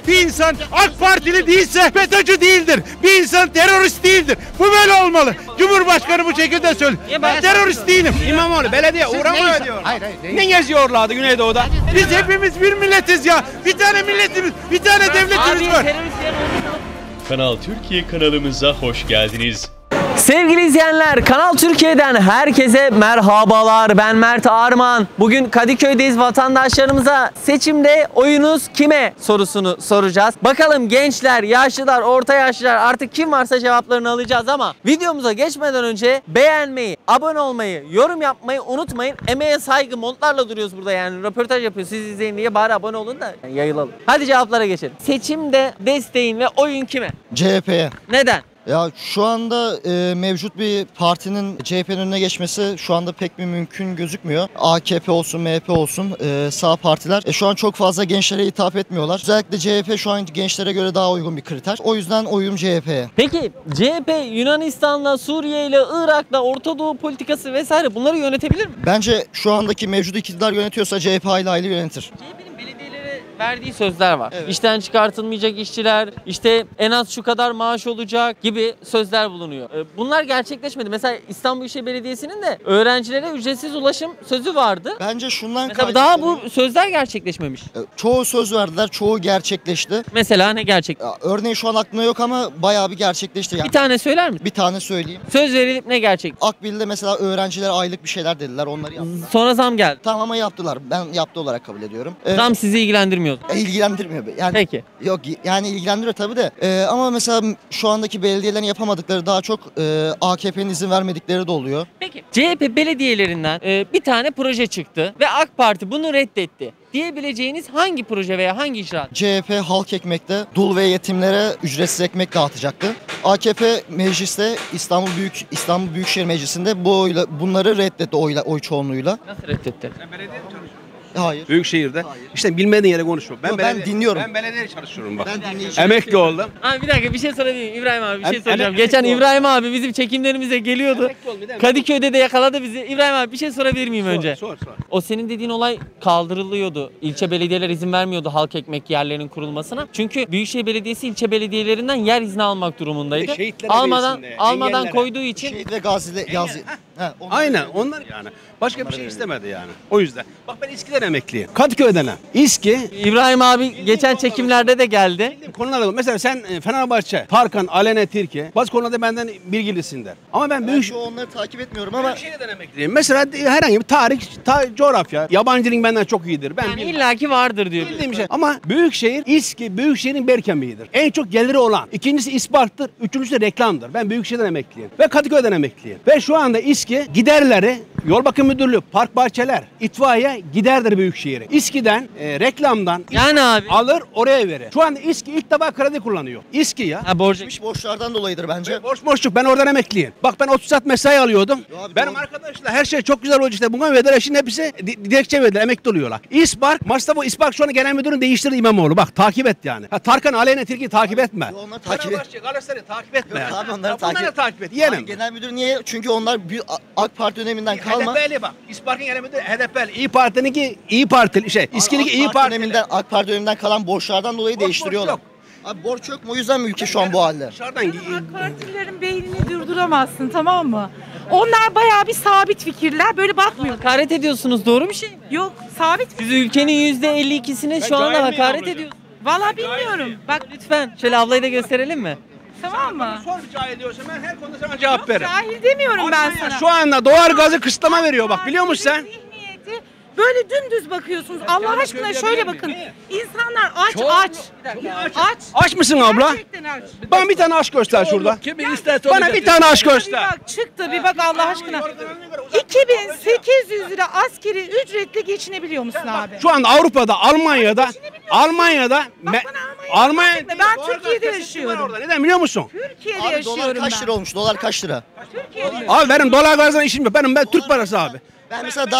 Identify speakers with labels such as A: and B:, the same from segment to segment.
A: Bir insan AK Partili değilse FETÖ'cü değildir. Bir insan terörist değildir. Bu böyle olmalı. Cumhurbaşkanı bu şekilde söylüyor. Ben terörist değilim.
B: İmamoğlu belediye uğramıyor diyor.
A: Hayır.
B: Ne geziyorlardı Güneydoğu'da?
A: Biz hepimiz bir milletiz ya. Bir tane milletimiz, bir tane devletimiz var.
C: Kanal Türkiye kanalımıza hoş geldiniz.
D: Sevgili izleyenler, Kanal Türkiye'den herkese merhabalar. Ben Mert Arman. Bugün Kadıköy'deyiz. Vatandaşlarımıza seçimde oyunuz kime sorusunu soracağız. Bakalım gençler, yaşlılar, orta yaşlılar artık kim varsa cevaplarını alacağız ama videomuza geçmeden önce beğenmeyi, abone olmayı, yorum yapmayı unutmayın. Emeğe saygı, montlarla duruyoruz burada, yani röportaj yapıyoruz. Siz izleyin diye bari abone olun da yayılalım. Hadi cevaplara geçelim. Seçimde desteğin ve oyun kime?
E: CHP'ye.
D: Neden?
E: Ya şu anda mevcut bir partinin CHP'nin önüne geçmesi şu anda pek bir mümkün gözükmüyor. AKP olsun, MHP olsun sağ partiler şu an çok fazla gençlere hitap etmiyorlar. Özellikle CHP şu an gençlere göre daha uygun bir kriter. O yüzden oyum CHP'ye.
D: Peki CHP Yunanistan'la, Suriye'yle, Irak'la, Orta Doğu politikası vesaire bunları yönetebilir mi?
E: Bence şu andaki mevcut iktidar yönetiyorsa CHP aile yönetir.
D: CHP'nin belediyelere verdiği sözler var.
E: Evet.
D: İşten çıkartılmayacak işçiler, işte en az şu kadar maaş olacak gibi sözler bulunuyor. Bunlar gerçekleşmedi. Mesela İstanbul Büyükşehir Belediyesi'nin de öğrencilere ücretsiz ulaşım sözü vardı.
E: Bence şundan
D: Mesela daha bu sözler gerçekleşmemiş.
E: çoğu söz verdiler, çoğu gerçekleşti.
D: Mesela ne gerçek?
E: Örneğin şu an aklımda yok ama bayağı bir gerçekleşti. Yani
D: Bir tane söyler misin?
E: bir tane söyleyeyim.
D: Söz verilip ne gerçek?
E: Akbil'de mesela öğrencilere aylık bir şeyler dediler, onları yaptılar.
D: Sonra zam geldi.
E: Tamam ama yaptılar. Ben yaptı olarak kabul ediyorum.
D: Zam sizi ilgilendirmiyor.
E: İlgilendirmiyor. Yani
D: Peki.
E: yok yani ilgilendiriyor tabii de. Ama mesela şu andaki belediyelerin yapamadıkları daha çok AKP'nin izin vermedikleri de oluyor.
D: Peki CHP belediyelerinden bir tane proje çıktı ve AK Parti bunu reddetti. Diyebileceğiniz hangi proje veya hangi icraat?
E: CHP halk ekmekte dul ve yetimlere ücretsiz ekmek dağıtacaktı. AKP mecliste İstanbul Büyükşehir Meclisi'nde bunları reddetti oy çoğunluğuyla.
D: Nasıl reddetti?
E: Hayır.
B: Büyükşehir'de.
E: Hayır.
B: İşte bilmediğin yere konuşma.
E: Ben dinliyorum.
B: Ben belediyede çalışıyorum bak.
E: Ben dinleyici.
B: Emekli oldum.
D: Abi bir dakika bir şey sorabilir miyim? İbrahim abi bir şey
B: Em-
D: soracağım.
B: em-
D: Geçen
B: emekli
D: İbrahim abi bizim çekimlerimize geliyordu.
B: Emekli oldu, değil mi?
D: Kadıköy'de de yakaladı bizi. İbrahim abi bir şey sorabilir miyim önce?
B: Sor.
D: O senin dediğin olay kaldırılıyordu. İlçe belediyeler izin vermiyordu halk ekmek yerlerinin kurulmasına. Çünkü Büyükşehir Belediyesi ilçe belediyelerinden yer izni almak durumundaydı.
B: Şehitlere
D: Almadan
B: verilsin,
D: almadan
B: engellere.
D: koyduğu için
E: Şehit ve gazi.
B: Aynen onlar yani. Başka bir şey istemedi yani. O yüzden. Bak ben İSKİ'den emekliyim. Kadıköy'den ha. İSKİ
D: İbrahim abi geçen çekimlerde de geldi.
B: bildiğim konularda mesela sen Fenerbahçe, Tarkan, Alene Tilki bazı konularda benden bilgilisindir. Ama ben
E: Ben şu onları takip etmiyorum ama
B: Büyükşehir'den emekliyim. Mesela herhangi bir tarih, coğrafya, yabancı dil benden çok iyidir. Ben
D: Yani illaki vardır diyor.
B: bildiğim şey. Ama Büyükşehir, İSKİ, Büyükşehir'in bel kemiğidir. En çok geliri olan. İkincisi isparktır. Üçüncüsü de reklamdır. Ben Büyükşehir'den emekliyim. Ve Kadıköy'den emekliyim. Ve şu anda İSKİ giderleri, yol bakım müdürlüğü, park bahçeler, itfaiye giderdir Büyükşehir'e. İSKİ'den, reklamdan
D: Yani abi.
B: alır oraya verir. Şu anda İSKİ ilk defa kredi kullanıyor. İSKİ ya.
D: Ha borcu.
E: geçmiş borçlardan dolayıdır bence.
B: Borçluk ben oradan emekliyim. Bak ben 30 saat mesai alıyordum.
E: Ya abi,
B: Benim
E: doğru.
B: arkadaşlar her şey çok güzel olacak işte. Bugün Vedereş'in hepsi dilekçe verdiler. Emekli oluyorlar. İspark, Mustafa İspark şu an genel müdürünü değiştirdi İmamoğlu. Bak takip et yani. Tarkan Aleyna Tilki'yi takip etme.
E: Yo, onları takip et.
B: Fenerbahçe, Galatasaray'ı takip etme.
E: Yok
B: yani.
E: abi, onları
B: Ya bunları takip et. Yeğenim.
E: Genel müdür niye? Çünkü onlar AK Parti döneminden kalma.
B: HDP'li bak. İspark'ın genel müdürü HDP'li. İyi Parti'ninki İyi Partili. İSKİ'ninki İyi Partili.
E: AK Parti döneminden kalan borçlardan dolayı
B: Borç
E: değiştiriyorlar.
B: yok.
E: Abi borç yok mu? O yüzden mi ülke şu an bu halde?
B: Dışarıdan
F: AK Partililerin beynini durduramazsın, tamam mı? Onlar bayağı bir sabit fikirler, böyle bakmıyor.
D: Hakaret ediyorsunuz, doğru bir şey mi?
F: Yok, sabit
D: Siz
F: fikir.
D: ülkenin %52'sine şu anda
B: cahil miyim
D: hakaret
B: ablacığım?
D: ediyorsunuz.
F: Valla bilmiyorum. Bak
D: Lütfen şöyle ablayı da gösterelim mi?
F: tamam mı?
B: Sor bir cahil diyorsa ben her konuda sana cevap veririm.
F: Cahil demiyorum ben
B: Almanya
F: sana.
B: şu anda doğal gazı kısıtlama veriyor bak biliyor musun sen?
F: Zihniyeti böyle dümdüz bakıyorsunuz. Allah aşkına şöyle bakın. İnsanlar aç.
B: Aç mısın abla?
F: Gerçekten aç.
B: Bana bir tane aç göster şurada. Bana bir tane aç
F: Bir
B: göster.
F: bak çık da bir bak Allah aşkına. 2800 lira askeri ücretle geçinebiliyor musun abi?
B: Şu anda Avrupa'da, Almanya'da
F: Almanya'da ben Türkiye'de yaşıyorum.
B: Orada. Neden biliyor musun?
F: Türkiye'de
E: Abi dolar
F: yaşıyorum
E: kaç lira
F: ben.
E: olmuş? Dolar kaç lira?
F: Türkiye'de
B: Abi benim dolar gazdan işim yok. Ben Türk parası abi.
E: Ben mesela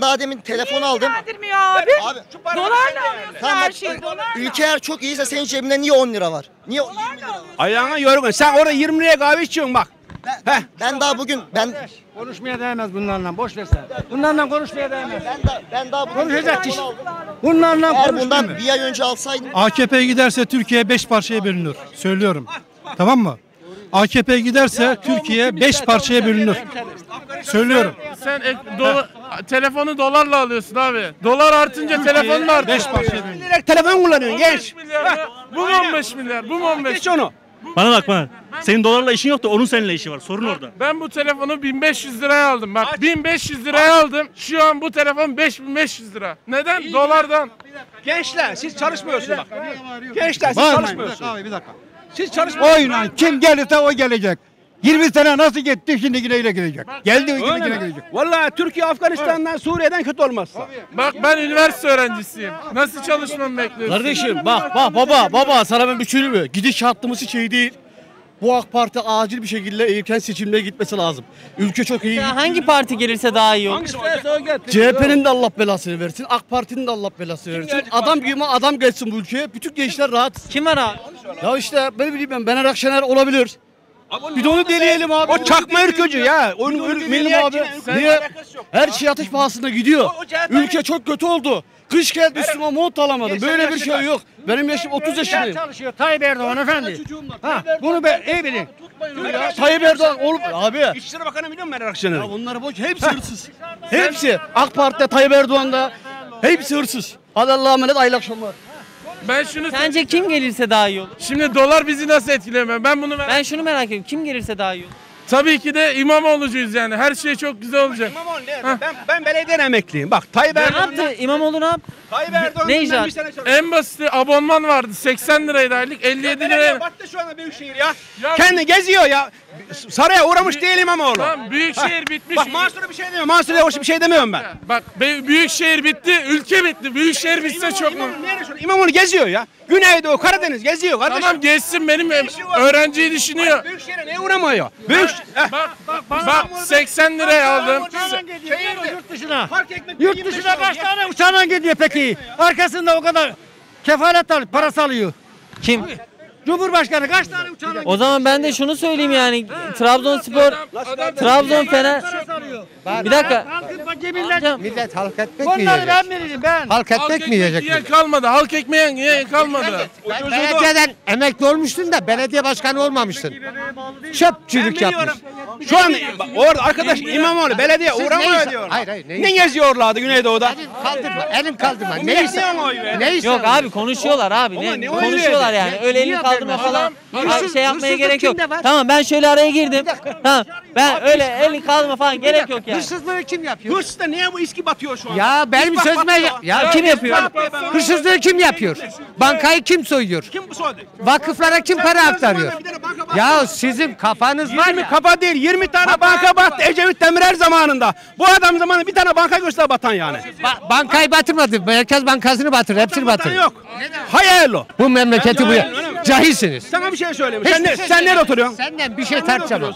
E: daha demin telefon aldım.
F: ilgilendirmiyor abi.
E: Abi
F: Dolarla alıyorsun
E: Tamam,
F: her
E: bak,
F: şeyi. Dolarla.
E: ülke eğer çok iyiyse senin cebinde niye 10 lira var? Niye 20 lira var?
B: Ayağına yorgun. Sen orada 20 liraya kahve içiyorsun bak.
E: Ben daha bugün
G: Konuşmaya değmez bunlarla. Boş ver sen. Bunlarla konuşmaya değmez.
E: ben daha bugün
G: Konuşacak kişi. Bunlarla
E: eğer
G: konuşmuyor.
E: bundan bir ay önce alsaydım
H: AKP giderse Türkiye 5 parçaya bölünür. Söylüyorum. Tamam mı? AKP giderse Türkiye 5 parçaya bölünür. Söylüyorum.
I: Sen telefonu dolarla alıyorsun abi. Dolar artınca telefonun artıyor.
H: 5 parçaya bölünür.
B: Direkt telefon kullanıyorsun genç.
I: 15 milyar mı? Bu mu 15 milyar? Bu mu 15
B: Geç onu.
J: Bana bak bana. Senin dolarla işin yok da onun seninle işi var. Sorun orada.
I: Ben bu telefonu 1500 liraya aldım. Bak 1500 liraya aldım. Şu an bu telefon 5500 lira. Neden? Dolardan.
B: Gençler siz çalışmıyorsunuz bak. Gençler siz çalışmıyorsunuz.
H: Abi bir dakika.
B: Siz çalışmıyorsunuz.
G: Oyla kim gelirse o gelecek. 20 sene nasıl gitti şimdi yine gelecek. Geldi
B: Öyle
G: yine
B: mi?
G: gelecek.
B: Vallahi Türkiye Afganistan'dan Suriye'den kötü olmazsa.
I: Bak ben üniversite öğrencisiyim. Nasıl çalışmamı bekliyorsun?
J: Kardeşim bak baba sana ben bir şey mi? Gidiş hattımız şey değil. Bu AK Parti acil bir şekilde erken seçimlere gitmesi lazım. Ülke çok iyi.
D: Ya hangi parti gelirse daha iyi olur?
B: Hangisi olursa o gel.
J: CHP'nin de Allah belasını versin. AK Parti'nin de Allah belasını versin. Adam gibi adam gelsin bu ülkeye. Bütün gençler rahat.
D: Kim var abi?
J: Ya işte ben bileyim ben Bener Akşener olabilir. Bir de onu deneyelim abi.
B: O çakma ülkücü ya.
J: Onu
B: Onun
J: milliyetçi abi. Niye? Her şey ateş pahasına gidiyor. Ülke çok kötü oldu. Kış geldi üstüme mont alamadım. Böyle bir şey yok. Benim yaşım 30 yaşındayım.
G: Çalışıyor Tayyip Erdoğan efendi. Ha, bunu iyi bilin.
J: Tayyip Erdoğan olup abi.
B: İçişleri Bakanı biliyor musun Meral Akşener'i?
J: Ya bunları boş. Hepsi hırsız. Hepsi. AK Parti'de Tayyip Erdoğan'da hepsi hırsız. Hadi Allah'a emanet. Hayırlı akşamlar.
I: Ben şunu
D: Sence kim gelirse daha iyi olur?
I: Şimdi dolar bizi nasıl etkilemiyor? Ben bunu
D: Ben şunu merak ediyorum. Kim gelirse daha iyi olur?
I: tabii ki de İmamoğlu'cuyuz yani. Her şey çok güzel olacak.
B: İmamoğlu ne? Ben belediyeden emekliyim. Bak Tayyip
D: Ne
B: Erdoğan.
D: yaptı? İmamoğlu ne yaptı?
B: Tayyip Erdoğan
D: Ne icraat?
B: bir sene çalıştı.
I: En basiti abonman vardı. 80 liraydı aylık. 57 liraya.
B: Battı şu anda Büyükşehir ya.
I: Ya-
B: Kendi geziyor ya. Saraya uğramış değil İmamoğlu.
I: Tamam Büyükşehir bitmiş.
B: Bak Mansur'a bir şey demiyorum. Mansur'a hoş bir şey demiyorum ben.
I: Bak Büyükşehir bitti, ülke bitti. Büyükşehir bitse çok mu?
B: İmamoğlu geziyor ya. Güneydoğu, Karadeniz geziyor kardeşim.
I: Tamam gezsin benim öğrenciyi düşünüyor.
B: Büyükşehir'e ne uğramıyor?
I: Bak 80 liraya aldım.
G: Yurt dışına. Yurt dışına kaç tane uçağına gidiyor peki? Arkasında o kadar kefalet alıyor, parası alıyor.
D: Kim?
G: Cumhurbaşkanı kaç tane uçağına
D: O zaman ben de şunu söyleyeyim yani. Trabzonspor, Trabzon Fener. Bir dakika. Amcam,
K: Millet halk ekmek mi
G: Onları
K: yiyecek?
G: ben veririm ben.
K: Halk ekmek mi yiyecek?
I: yiyen kalmadı. Halk ekmeği yiyen kalmadı.
K: Ben belediyeden emekli olmuştun da belediye başkanı olmamışsın. Çöpçülük yapmış.
B: Şu an orada arkadaş İmamoğlu belediye uğramıyor diyor.
K: Hayır.
B: Ne geziyorlardı Güneydoğu'da?
K: Elim kaldırma. Neyse.
D: yok abi konuşuyorlar abi. Ne,
B: ne oy
D: konuşuyorlar
B: verdi?
D: yani. Öyle elini kaldırma falan. Abi şey yapmaya
K: hırsızlık
D: gerek yok.
K: kimde var?
D: Tamam ben şöyle araya girdim. Tamam. Ben öyle elini kaldırma falan gerek yok yani.
K: Hırsızlığı kim yapıyor?
B: Hırsızda niye bu içki batıyor şu an?
K: Ya benim
B: İspat
K: sözüme...
B: batıyor.
K: Ya
D: Kim yapıyor?
K: hırsızlığı kim yapıyor? Bankayı kim soyuyor?
B: Kim bu soydu?
K: Vakıflara kim para aktarıyor?
B: Bir tane banka battı.
K: Ya sizin kafanız var
B: 20
K: ya.
B: kafa değil 20 tane banka battı Ecevit Demirel zamanında. Bu adam zamanında bir tane banka göster batan yani.
K: Bankayı batırmadı. Merkez Bankası'nı batırdı. Hepsini
B: Batan
K: batırdı.
B: yok. Hayal o.
K: Bu memleketi bu. Cahilsiniz.
B: Sana bir şey söyleyeyim.
K: Hiçbir
B: Sen nerede oturuyorsun?
K: Senden bir şey tartışamam.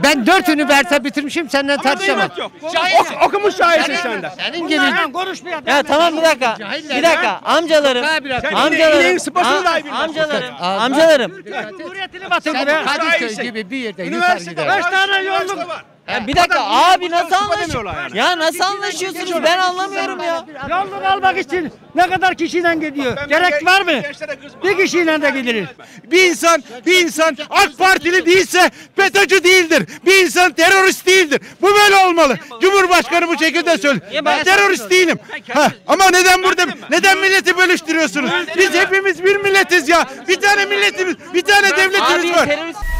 K: Ben 4 üniversite bitirmişim senden tartışamam.
B: Yok. Okumuş şahitsin sen de.
K: Senin gibi
D: Ya tamam bir dakika. Bir dakika. Amcalarım.
B: ineğin sıpasını dahi bilmez.
D: Amcalarım.
G: Cumhuriyetini batırdı
K: sen
G: be.
K: Kadıköy gibi bir yerde yukarı
B: Üniversite
K: gider.
G: Kaç tane yolluk?
D: Ya bir dakika abi nasıl
B: demiyorlar
D: anlaşıyorsunuz?
B: yani.
D: Ya nasıl anlaşıyorsunuz? Ben anlamıyorum ya.
G: Yolluk almak için ne kadar kişiden gidiyor? Gerek var mı? Bir kişiyle de gidilir.
A: Bir insan AK Partili değilse FETÖ'cü değildir. Bir insan terörist değildir. Bu böyle olmalı. Cumhurbaşkanı bu şekilde söylüyor. Ben terörist değilim. Ama neden milleti bölüştürüyorsunuz? Biz hepimiz bir milletiz ya. Bir tane milletimiz, bir tane devletimiz
D: Abi
A: var.
D: terörist